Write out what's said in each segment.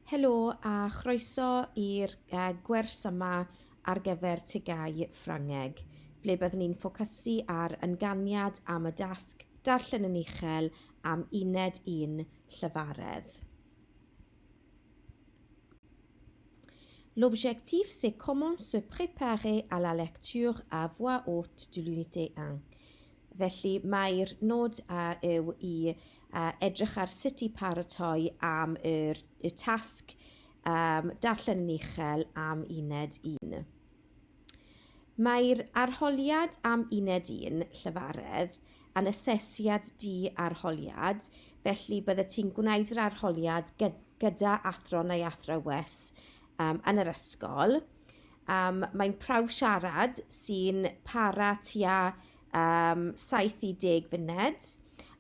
Helo a chroeso i'r gwers yma ar gyfer TGAU Ffrangeg, ble byddwn ni'n ffocysu ar ynganiad am y dasg darllen yn uchel am uned 1 llyfaredd. L'objectif, c'est comment se préparer à la lecture à voix haute de l'unité 1. Felly mae'r nod yw i edrych ar sut i paratoi am y tasg darllen yn uchel am uned 1. Mae'r arholiad am uned 1 llyfaredd yn asesiad di-arholiad, felly byddet ti'n gwneud yr arholiad gyda athro neu athrawes yn yr ysgol. Mae'n prawf siarad sy'n para tua 7 i 10 funed,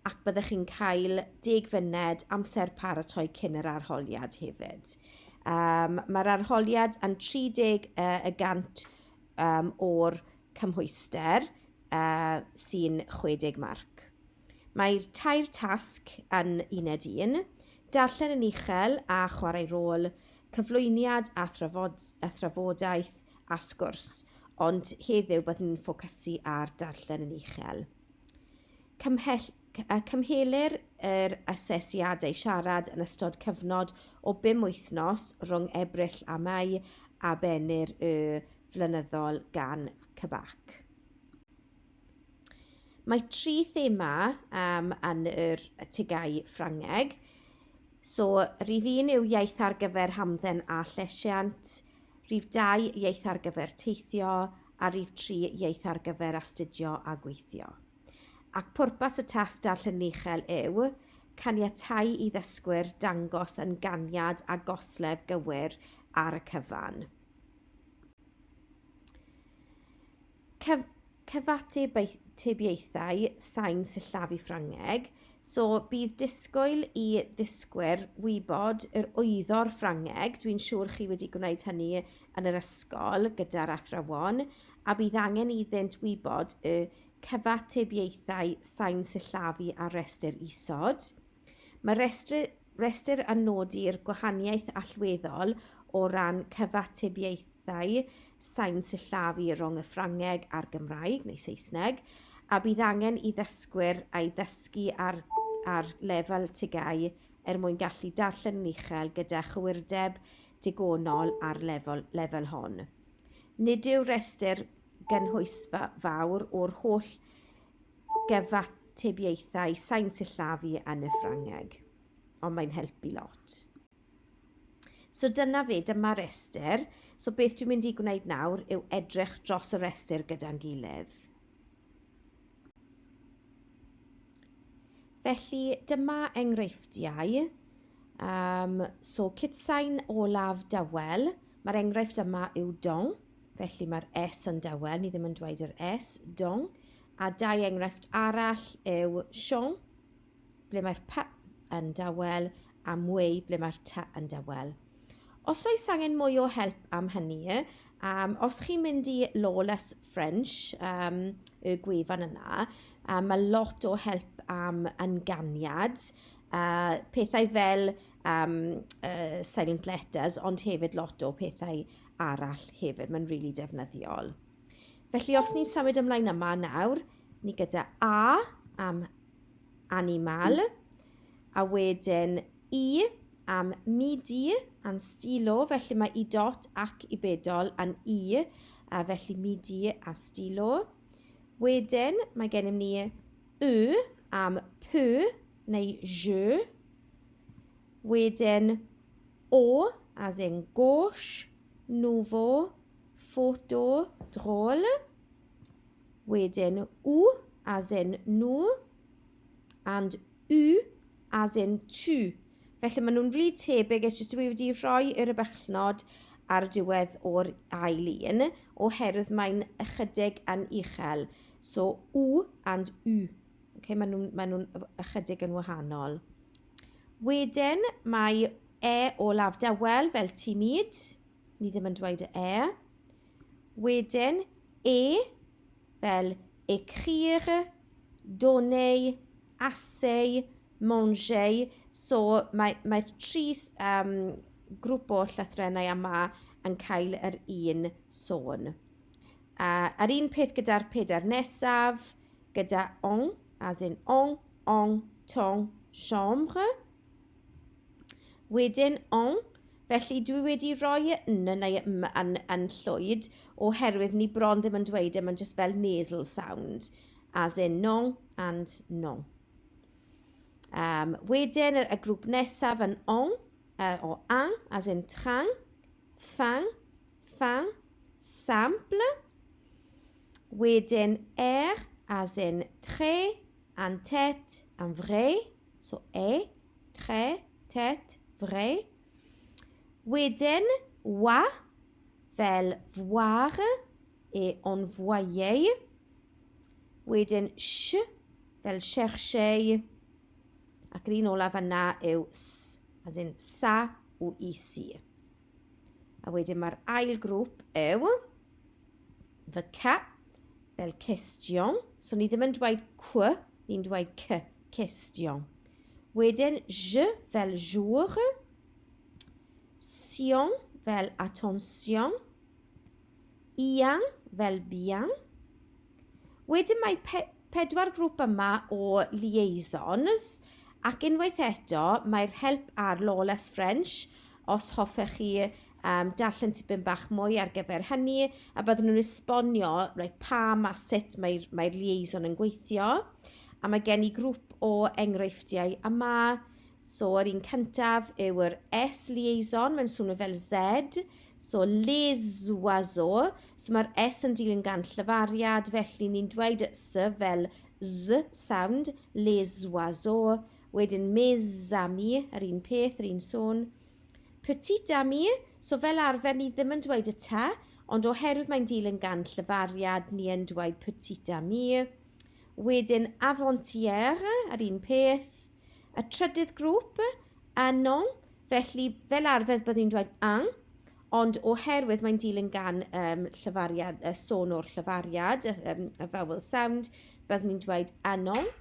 ac byddwch chi'n cael 10 funed amser paratoi cyn yr arholiad hefyd. Mae'r arholiad yn 30% o'r cymhwyster sy'n 60 marc. Mae'r tair tasg yn uned 1, darllen yn uchel a chwarae rôl, cyflwyniad a thrafodaeth a sgwrs, ond heddiw byddwn ni'n ffocysu ar darllen yn uchel. Cymhelir yr asesiadau siarad yn ystod cyfnod o 5 wythnos rhwng Ebrill a Mai a benir y flynyddol gan cybac. Mae 3 thema yn yr TGAU Ffrangeg. So, rhif 1 yw iaith ar gyfer hamdden a llesiant, rhif 2 iaith ar gyfer teithio, a rhif 3 iaith ar gyfer astudio a gweithio. Ac pwrpas y tasg darllen uchel yw caniatáu i ddysgwyr dangos ynganiad a goslef gywir ar y cyfan. Cyfatebiaethau sain sillafu Ffrangeg. So, bydd disgwyl i ddysgwyr wybod yr wyddor Ffrangeg. Dwi'n siŵr chi wedi gwneud hynny yn yr ysgol gyda'r athrawon, a bydd angen iddynt wybod y cyfatebiaethau sain sillafu a restr isod. Mae restr yn nodi'r gwahaniaeth allweddol o ran cyfatebiaethau sain sillafu rhwng y Ffrangeg a'r Gymraeg neu Saesneg, a bydd angen i ddysgwyr a'i ddysgu ar lefel TGAU mwyn gallu darllen yn uchel gyda chywirdeb digonol ar lefel hon. Nid yw restr gynhwysfawr o'r holl gyfatebiaethau sain sillafu yn y Ffrangeg, ond mae'n helpu lot. So dyna dyma'r restr. So beth dwi'n mynd i gwneud nawr yw edrych dros y restr gyda'n gilydd. Felly dyma enghreifftiau. So cytsain olaf dywel, mae'r enghraifft yma yw dong, felly mae'r S yn dywel, ni ddim yn dweud yr S, dong. A 2 enghraifft arall yw siong, ble mae'r P yn dywel, a mwy, ble mae'r T yn dywel. Os oes angen mwy o help am hynny, os chi'n mynd i Lawless French, y gwefan yna, mae lot o help am ynganiad, pethau fel silent letters, ond hefyd lot o pethau arall hefyd. Mae'n rili defnyddiol. Felly, os ni'n symud ymlaen yma nawr, ni gyda A am animal, a wedyn I am midi am stilo, felly mae I dot ac I bedol yn I, a felly midi a stilo. Wedyn mae gennym ni Y am peu neu je. Wedyn O as in gauche, nouveau, photo, drôle. Wedyn ou as in nous, and U as in tu. Felly maen nhw'n rili tebyg, jyst dwi wedi rhoi yr ybychnod ar diwedd o'r ail un, oherwydd mae'n ychydig yn uchel. So, U and U. Okay, maen nhw'n ychydig yn wahanol. Wedyn, mae E olaf dywel fel timid. Ni ddim yn dweud E. Wedyn, E fel écrire, donner, assez, manger. So, mae'r 3 grŵp o llythrennau yma yn cael yr un sôn. Yr un peth gyda'r peder nesaf, gyda on, as in on, ton, chambre. Wedyn on, felly dwi wedi rhoi n neu yn llwyd oherwydd ni bron ddim yn dweud mae'n just fel nasal sound, as in non and non. Wedyn y grŵp nesaf yn on, o an, as in train, fin, simple. Wedyn as in très, and tête, and vrai. So très, tête, vrai. Wedyn wa, fel voir, et on voyait. Wedyn ch, fel chercher. Ac yr un olaf yna yw s, as in sa ou ici. A wedyn mae'r ail grŵp yw fy ca, fel question. So ni ddim yn dweud qu, ni'n dweud c, question. Wedyn je fel jour, sion fel attention, ian fel bien. Wedyn mae pedwar grŵp yma o liaisons, ac unwaith eto mae'r help ar Lawless French, os hoffech chi darllen tipyn bach mwy ar gyfer hynny, a byddwn nhw'n esbonio pam a sut mae'r liaison yn gweithio. A mae gen I grŵp o enghreifftiau yma. So, yr un cyntaf yw yr S liaison, mae'n swnio fel Z. So, les oiseaux. So, mae'r S yn dilyn gan llyfariad, felly ni'n dweud y S fel Z sound, les oiseaux. Wedyn mes amis, yr un peth, yr un sôn. Petit ami, so fel arfer ni ddim yn dweud y ta, ond oherwydd mae'n dilyn gan llyfariad, ni yn dweud petit ami. Wedyn avant-hier, yr un peth. Y trydydd grŵp, anon, felly fel arfer byddwn ni'n dweud an, ond oherwydd mae'n dilyn gan llyfariad, sôn o'r llyfariad, y vowel sound, byddwn ni'n dweud anon,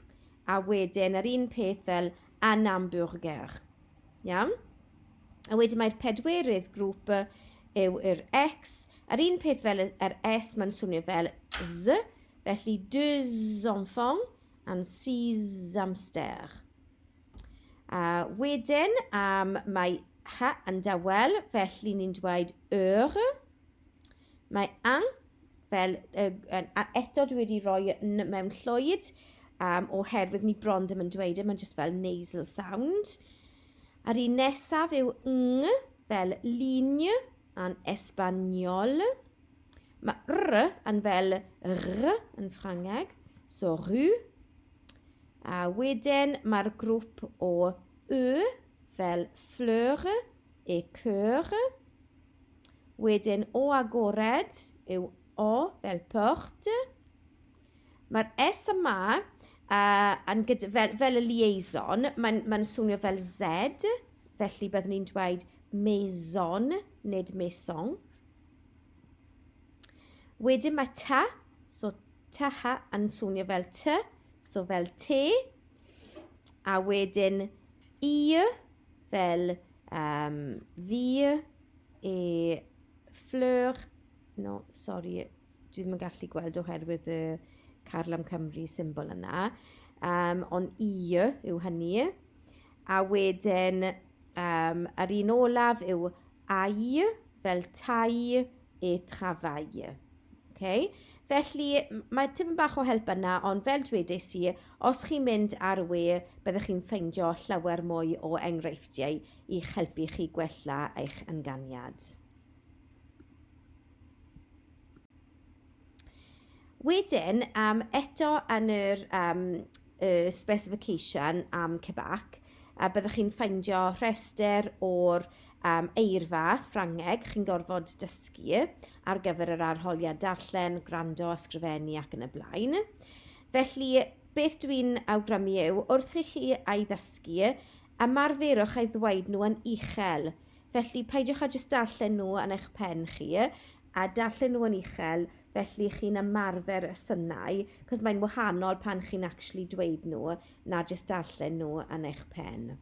a wedyn yr un peth fel an hamburger. Iawn? A wedyn mae'r pedwerydd grŵp yw yr X. Yr un peth fel yr S, mae'n swnio fel Z, felly deux enfants and six hamsters. Wedyn mae H yn dawel, felly ni'n dweud Mae an, fel eto dwi wedi rhoi mewn llwyd, oherwydd ni bron ddim yn dweud mae'n just fel nasal sound. Yr un nesaf yw fel ligne yn espanol. Mae yn fel yn Ffrangeg, so rue. A wedyn mae'r grŵp o fel fleur et cœur. Wedyn o agored yw o fel porte. Mae'r S yma, fel y liaison, mae'n swnio fel Z, felly byddwn ni'n dweud maison, nid maison. Wedyn mae ta, so ta yn swnio fel T, so fel T. A wedyn I fel fi e fleur. No, sorry, dwi ddim yn gallu gweld oherwydd y Carlam Cymru symbol yna. Ond I yw hynny. A wedyn yr un olaf yw ai fel tai e travail. Okay? Felly mae tipyn bach o help yna, ond fel dwedais I, os chi'n mynd ar y we, byddwch chi'n ffeindio llawer mwy o enghreifftiau i'ch helpu chi gwella eich ynganiad. Wedyn, eto yn yr specification am Cebac, byddwch chi'n ffeindio rhestr o'r eirfa Ffrangeg chi'n gorfod dysgu ar gyfer yr arholiad darllen, gwrando, ysgrifennu ac yn y blaen. Felly, beth dwi'n awgrymu yw, wrth i chi ei ddysgu, ymarferwch ei ddweud nhw yn uchel. Felly, peidiwch â jyst darllen nhw yn eich pen chi, a darllen nhw yn uchel, felly chi'n ymarfer y synnau, cos mae'n wahanol pan chi'n actually dweud nhw, na jyst darllen nhw yn eich pen.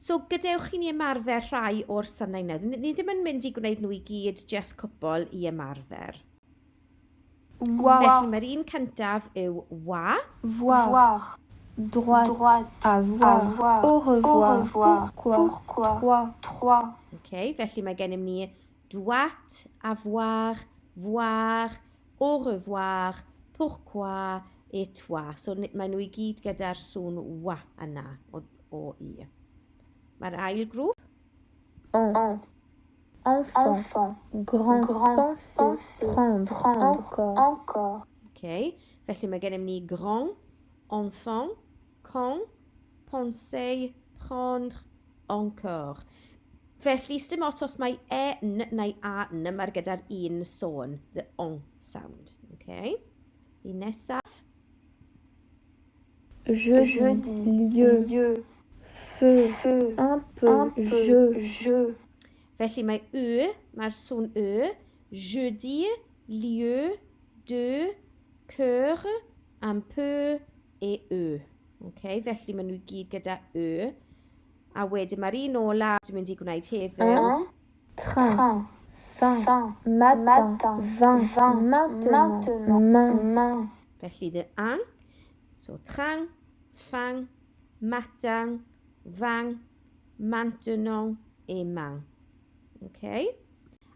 So, gadewch chi ni ymarfer rhai o'r synau nawr. Ni ddim yn mynd i gwneud nhw I gyd, just cwbl I ymarfer. Felly mae'r un cyntaf yw wa. Voir. Droite. Avoir. Au revoir. Pourquoi. Trois. Okay, felly mae gennym ni droite, avoir, voir, au revoir, pourquoi et toi. So mae nhw I gyd gyda'r sŵn wa yna o I. Mae'r ail grŵp. Enfant. Grand. Penser. Prendre. Encore. Okay, felly mae gennym ni grand, enfant, quand, penser, prendre, encore. Felly, dim ots os mae n neu a n, mae'r gyda'r un sôn, the on sound. Okay. Un nesaf. Jeudi. Lieu. Feu. Un peu. Je. Felly mae mae'r sôn jeudi, lieu, de, cœur, un peu et Okay, felly maen nhw gyd gyda A wedyn mae'r un ola dwi'n mynd I gwneud heddiw. Train. Fin. Matin. Vin. Maintenant. Main. Felly the un. So train, fin, matin, vin, maintenant et main. Okay.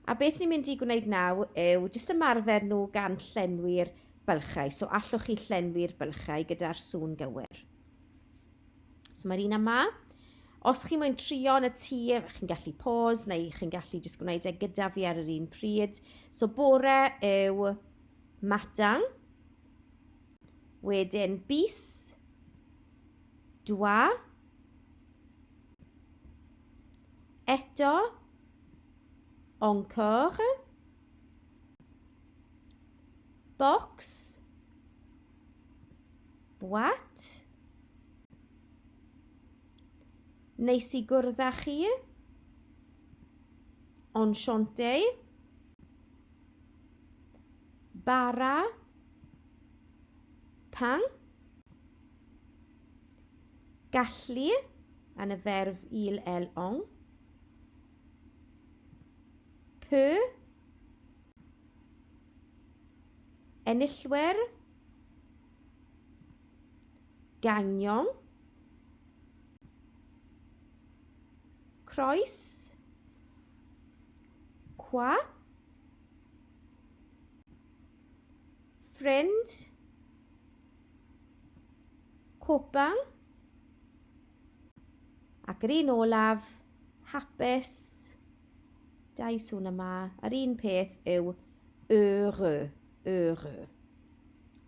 A beth ni'n mynd I gwneud nawr yw jyst ymarfer nhw gan llenwi'r bylchau. So allwch chi llenwi'r bylchau gyda'r sŵn gywir. So mae'r un yma. Os chi moyn trio yn y tŷ, chi'n gallu pause neu chi'n gallu jyst gwneud gyda fi ar yr un pryd. So bore yw matin. Wedyn bis. Dwa. Eto. Encore. Box. Boîte. Neis I gwrdd â chi. Enchanté. Bara. Pan. Gallu. Yn y ferf il, el, on. Peu. Enillwyr. Gagnon. Croes. Quoi. Friend. Copain. Ac yr un olaf, hapus. Dau sŵn yma. Yr un peth yw heureux.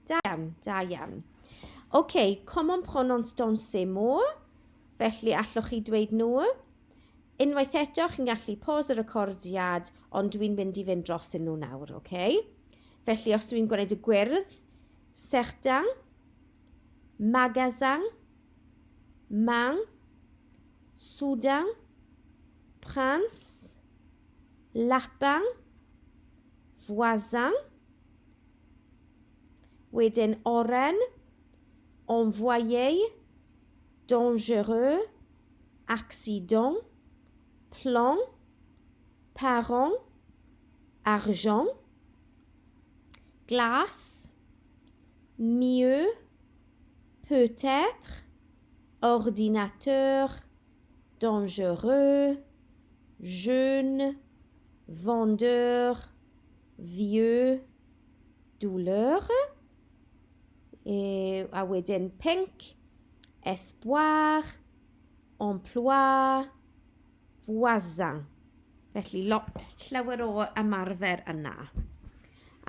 Da iawn. OK, common pronouns dans ces mots. Felly allwch chi dweud nhw. Unwaith eto chi'n gallu pause y recordiad, ond dwi'n mynd I fynd dros nhw nawr, OK? Felly os dwi'n gwneud y gwyrdd, certain, magasin, main, soudain, prince, lapin, voisin, wedyn oren, envoyé, dangereux, accident, plan, parent, argent, glace, mieux, peut-être, ordinateur, dangereux, jeune, vendeur, vieux, douleur. A wedyn pink, espoir, emploi, voisin. Felly llawer o ymarfer yna.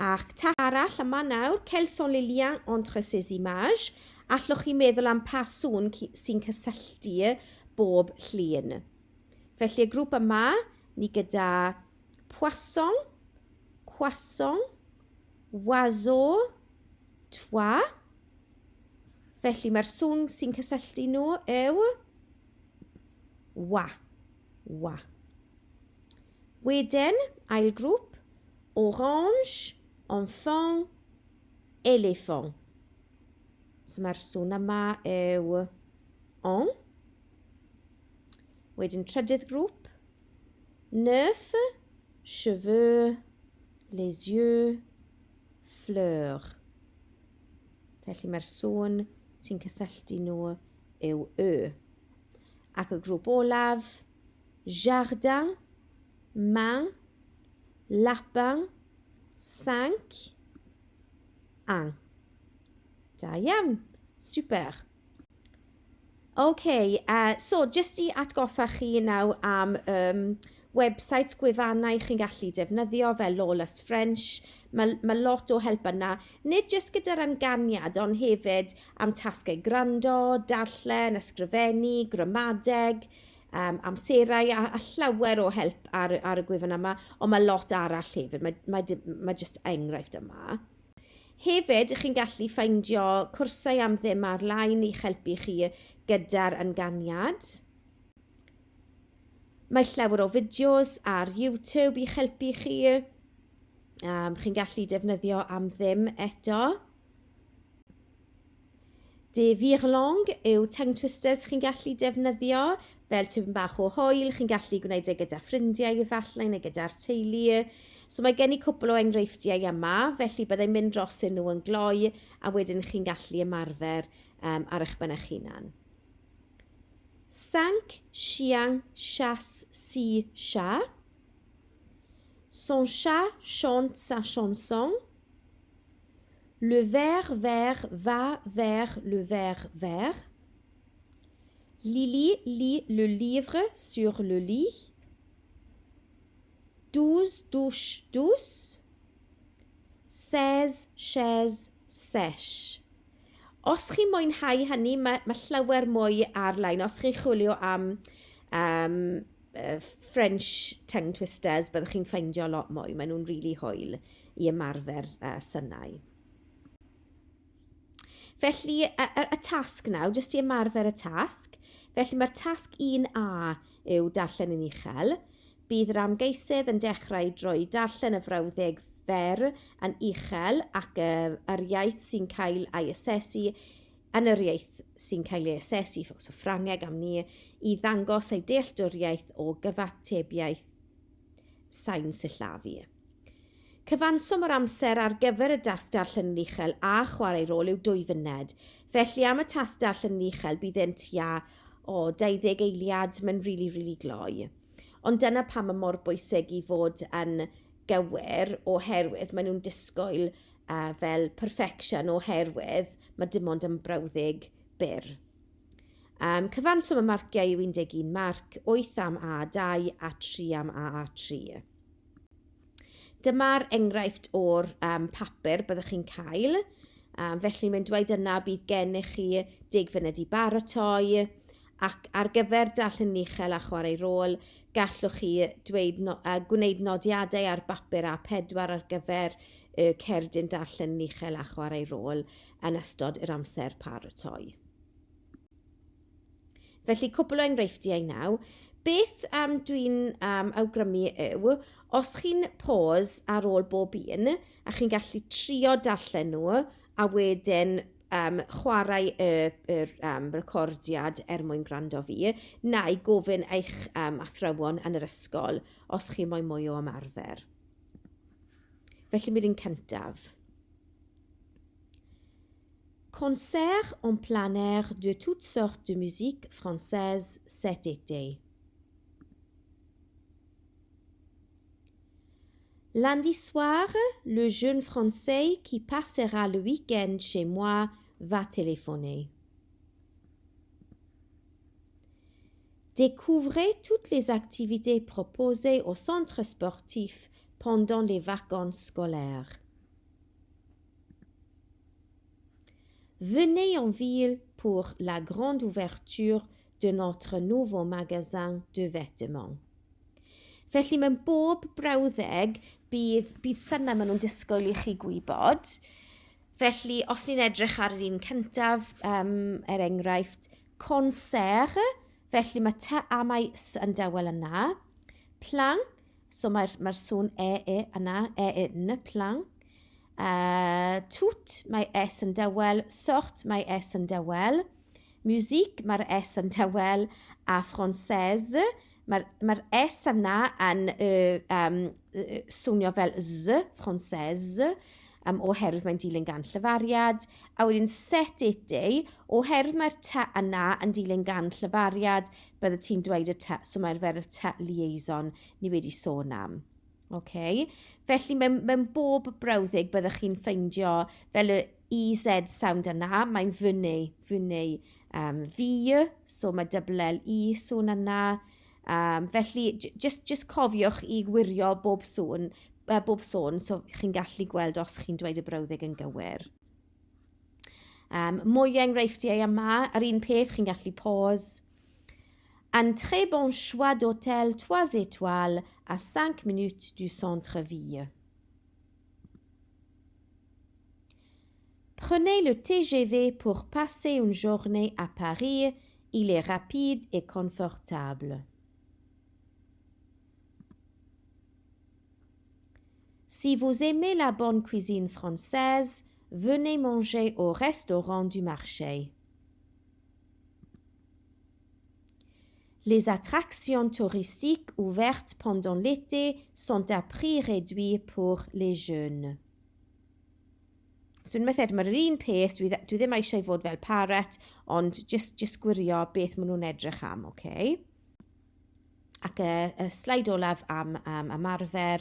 Ac tall arall yma nawr, quels sont les liens entre ces images? Allwch chi meddwl am pa sŵn sy'n cysylltu bob llun. Felly y grŵp yma, ni gyda poisson, croissant, oiseau, toit. Felly mae'r sŵn sy'n cysylltu nhw yw wa. Wedyn, ail grŵp, orange, enfant, éléphant. So mae'r sŵn yma yw on. Wedyn trydydd grŵp. 9, cheveux, les yeux, fleurs. Felly mae'r sŵn sy'n cysylltu nhw yw y. Ac y grŵp olaf, jardin, main, lapin, 5, 1. Da iawn, super. So jyst i atgoffa chi naw am websites gwefannau chi'n gallu defnyddio fel Lawless French. Mae lot o help yna, nid jyst gyda'r ynganiad, ond hefyd am tasgau gwrando, darllen, ysgrifennu, gramadeg, amserau a llawer o help ar y gwefan yma, ond mae lot arall hefyd, mae jyst enghraifft yma. Hefyd, chi'n gallu ffeindio cwrsau am ddim ar-lein i helpu chi gyda'r ynganiad. Mae llawer o fideos ar YouTube i helpu chi. Chi'n gallu defnyddio am ddim eto. De Ffrangeg yw tongue twisters chi'n gallu defnyddio. Fel tipyn bach o hwyl, chi'n gallu gwneud e gyda ffrindiau efallai neu gyda'r teulu. So mae gen I cwpl o enghreifftiau yma, felly byddai'n mynd dros nhw yn gloi a wedyn chi'n gallu ymarfer ar eich ben eich hunan. 5 chiens chassent 6 chats. Son chat chante sa chanson. Le ver vert va vers le ver vert. Lily lit le livre sur le lit. 12 douches douces. 16 chaises sèches. Os chi'n mwynhau hynny, mae llawer mwy ar-lein. Os chi'n chwilio am French tongue twisters, byddwch chi'n ffeindio lot mwy. Maen nhw'n rili hwyl i ymarfer synnau. Felly, y tasg nawr, jyst i ymarfer y tasg. Felly, mae'r tasg 1A yw darllen yn uchel. Bydd yr amgeisydd yn dechrau drwy darllen y frawddeg fer yn uchel ac yr iaith sy'n cael ei asesu yn yr iaith sy'n cael ei asesu, so Ffrangeg am ni, i ddangos ei dealltwriaeth o gyfatebiaeth sain sillafu. Cyfanswm o'r amser ar gyfer y dasg darllen yn uchel a chwarae rôl yw 2 funed. Felly am y tasg darllen yn uchel bydd e'n tua 20 eiliad, mae'n rili gloi. Ond dyna pam mae mor bwysig I fod yn gywir oherwydd maen nhw'n disgwyl fel perfection oherwydd mae dim ond yn brawddeg byr. Cyfanswm y marciau yw 11 marc, 8 am A2 a 3 am A3. Dyma'r enghraifft o'r papur byddwch chi'n cael. Felly mae'n dweud yna bydd gennych chi 10 funed I baratoi ac ar gyfer darllen uchel a chwarae rôl gallwch chi gwneud nodiadau ar bapur A4 ar gyfer y cerdyn darllen uchel a chwarae rôl yn ystod yr amser paratoi. Felly cwpl o enghreifftiau nawr. Beth dwi'n awgrymu yw, os chi'n pause ar ôl bob un, a chi'n gallu trio darllen nhw, a wedyn chwarae y recordiad mwyn gwrando fi, neu gofyn eich athrawon yn yr ysgol, os chi moyn mwy o ymarfer. Felly mynd i'n cyntaf. Concert en plein air de toutes sortes de musique française cet été. Lundi soir, le jeune Français qui passera le week-end chez moi va téléphoner. Découvrez toutes les activités proposées au centre sportif pendant les vacances scolaires. Venez en ville pour la grande ouverture de notre nouveau magasin de vêtements. Felly mewn bob brawddeg bydd syna maen nhw'n disgwyl I chi gwybod. Felly os ni'n edrych ar yr un cyntaf, enghraifft, concert, felly mae ty amau yn dawel yna. Plan, so mae'r sŵn yna, yn plan. Tout, mae S yn dawel. Sort, mae S yn dawel. Music, mae'r S yn dawel. a Française. Mae'r S yna yn swnio fel Z, Française, oherwydd mae'n dilyn gan llyfariad. A wedyn set été, oherwydd mae'r T yna yn dilyn gan llyfariad, bydde ti'n dweud y T, so mae'r fer y T liaison ni wedi sôn am. Okay. Felly mewn bob brawddeg byddwch chi'n ffeindio fel y EZ sound yna, mae'n fyny, fi, so mae double L E sôn yna. Felly, just cofiwch i gwirio bob sôn, so chi'n gallu gweld os chi'n dweud y brawddeg yn gywir. Mwy enghreifftiau yma, yr un peth chi'n gallu pause. Un très bon choix d'hôtel 3 étoiles à 5 minutes du centre-ville. Prenez le TGV pour passer une journée à Paris. Il est rapide et confortable. Si vous aimez la bonne cuisine française, venez manger au restaurant du marché. Les attractions touristiques ouvertes pendant l'été sont à prix réduit pour les jeunes. So yn methed, mae'r un peth, dwi ddim eisiau fod fel paret, ond just gwirio beth maen nhw'n edrych am, okay? Ac y sleid olaf am ymarfer.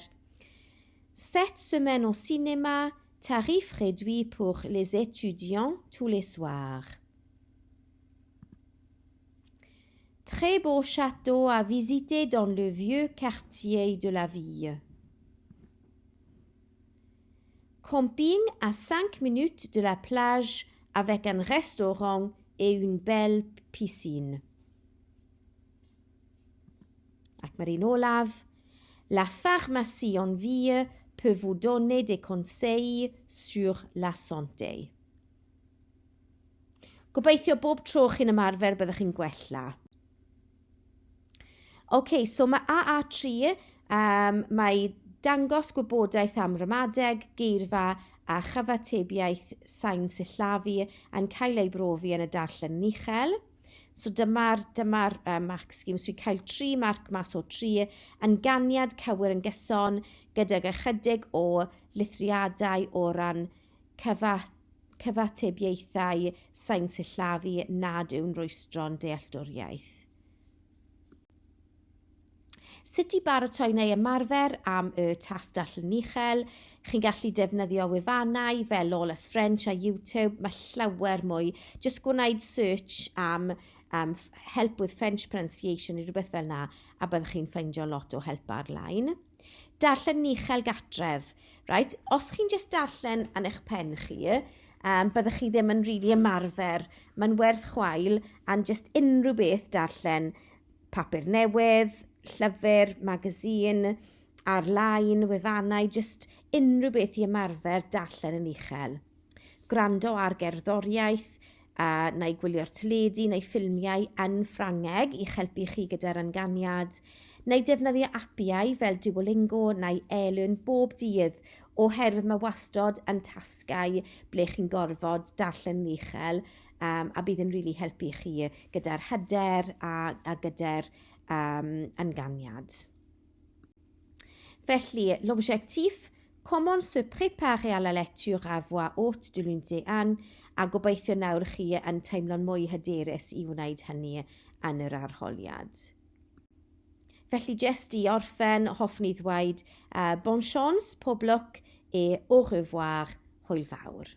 7 semaines au cinéma, tarif réduit pour les étudiants tous les soirs. Très beau château à visiter dans le vieux quartier de la ville. Camping à 5 minutes de la plage avec un restaurant et une belle piscine. Ac mae'r un olaf. La pharmacie en ville peut vous donner des conseils sur la santé. Gobeithio bob tro chi'n ymarfer byddwch chi'n gwella. Okay, so mae AA3, mae dangos gwybodaeth am ramadeg, geirfa a chyfatebiaeth sain sillafu yn cael ei brofi yn y darllen yn uchel. So dyma'r marc scheme, so fi'n cael 3 marc mas o 3 yn ganiad cywir yn gyson gydag ychydig o lithriadau o ran cyfatebiaethau sain sillafu nad yw'n rwystro'n dealltwriaeth. Sut i baratoi neu ymarfer am y tas darllen uchel? Chi'n gallu defnyddio wefannau fel Lawless French a YouTube, mae llawer mwy. Just gwneud search am help with French pronunciation neu rhywbeth fel yna, a byddwch chi'n ffeindio lot o help ar-lein. Darllen uchel gatref. Right? Os chi'n just darllen yn eich pen chi, byddwch chi ddim yn rili ymarfer. Mae'n werth chwael, and just unrhyw beth darllen papur newydd, llyfr, magazine, ar-lein, wefannau, just unrhyw beth i ymarfer darllen yn uchel. Gwrando ar gerddoriaeth, neu gwylio'r teledu, neu ffilmiau yn Ffrangeg i'ch helpu chi gyda'r ynganiad, neu defnyddio apiau fel Duolingo neu Elyn bob dydd, oherwydd mae wastod yn tasgau ble chi'n gorfod darllen yn uchel, a bydd yn rili helpu chi gyda'r hyder a gyda'r ynganiad. Felly, l'objectif, comment se préparer à la lecture à voix haute de l'Uned 1, a gobeithio nawr chi yn teimlo'n mwy hyderus i wneud hynny yn yr arholiad. Felly, jyst i orffen, hoffwn i ddweud, bon chance, pob lwc, et au revoir, hwyl fawr.